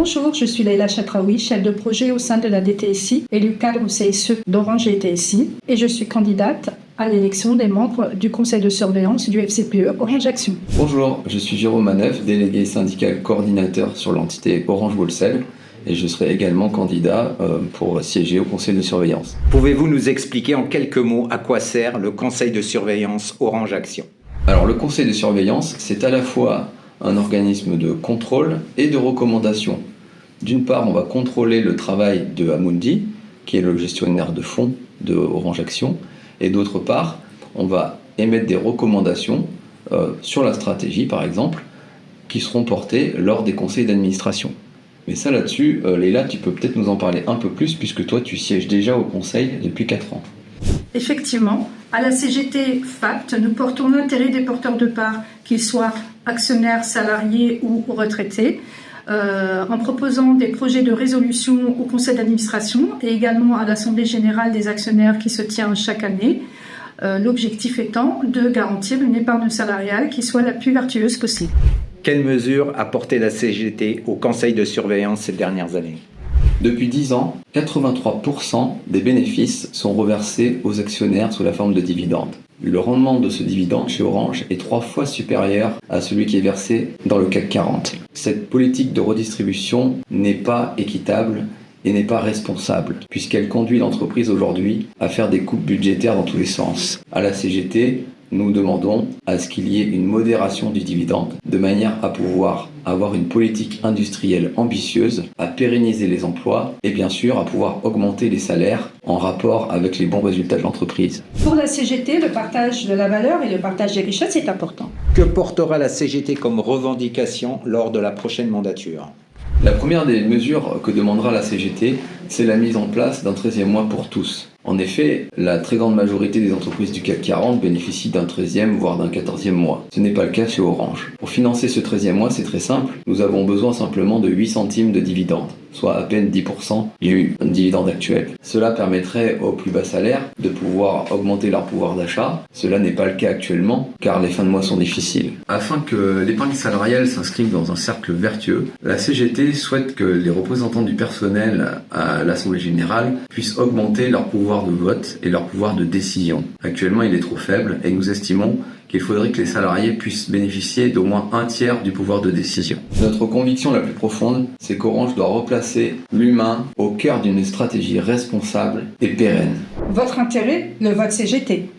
Bonjour, je suis Leïla Chatraoui, chef de projet au sein de la DTSI, élue cadre au CSE d'Orange DTSI, et je suis candidate à l'élection des membres du conseil de surveillance du FCPE Orange Action. Bonjour, je suis Jérôme Manœuf, délégué syndical coordinateur sur l'entité Orange Wholesale, et je serai également candidat pour siéger au conseil de surveillance. Pouvez-vous nous expliquer en quelques mots à quoi sert le conseil de surveillance Orange Action ? Alors le conseil de surveillance, c'est à la fois un organisme de contrôle et de recommandation. D'une part, on va contrôler le travail de Amundi, qui est le gestionnaire de fonds de Orange Action, et d'autre part, on va émettre des recommandations sur la stratégie, par exemple, qui seront portées lors des conseils d'administration. Mais ça là-dessus, Leïla, tu peux peut-être nous en parler un peu plus, puisque toi, tu sièges déjà au conseil depuis 4 ans. Effectivement, à la CGT FACT, nous portons l'intérêt des porteurs de parts, qu'ils soient actionnaires, salariés ou retraités, en proposant des projets de résolution au conseil d'administration et également à l'Assemblée générale des actionnaires qui se tient chaque année. L'objectif étant de garantir une épargne salariale qui soit la plus vertueuse possible. Quelles mesures a porté la CGT au conseil de surveillance ces dernières années ? Depuis 10 ans, 83% des bénéfices sont reversés aux actionnaires sous la forme de dividendes. Le rendement de ce dividende chez Orange est 3 fois supérieur à celui qui est versé dans le CAC 40. Cette politique de redistribution n'est pas équitable et n'est pas responsable, puisqu'elle conduit l'entreprise aujourd'hui à faire des coupes budgétaires dans tous les sens. À la CGT, nous demandons à ce qu'il y ait une modération du dividende, de manière à pouvoir avoir une politique industrielle ambitieuse, à pérenniser les emplois et bien sûr à pouvoir augmenter les salaires en rapport avec les bons résultats de l'entreprise. Pour la CGT, le partage de la valeur et le partage des richesses est important. Que portera la CGT comme revendication lors de la prochaine mandature ? La première des mesures que demandera la CGT, c'est la mise en place d'un 13e mois pour tous. En effet, la très grande majorité des entreprises du CAC 40 bénéficient d'un 13e voire d'un 14e mois. Ce n'est pas le cas chez Orange. Pour financer ce 13e mois, c'est très simple. Nous avons besoin simplement de 8 centimes de dividendes, soit à peine 10% du dividende actuel. Cela permettrait aux plus bas salaires de pouvoir augmenter leur pouvoir d'achat. Cela n'est pas le cas actuellement, car les fins de mois sont difficiles. Afin que l'épargne salariale s'inscrive dans un cercle vertueux, la CGT souhaite que les représentants du personnel à l'Assemblée générale puissent augmenter leur pouvoir de vote et leur pouvoir de décision. Actuellement, il est trop faible et nous estimons qu'il faudrait que les salariés puissent bénéficier d'au moins un tiers du pouvoir de décision. Notre conviction la plus profonde, c'est qu'Orange doit replacer l'humain au cœur d'une stratégie responsable et pérenne. Votre intérêt, le vote CGT.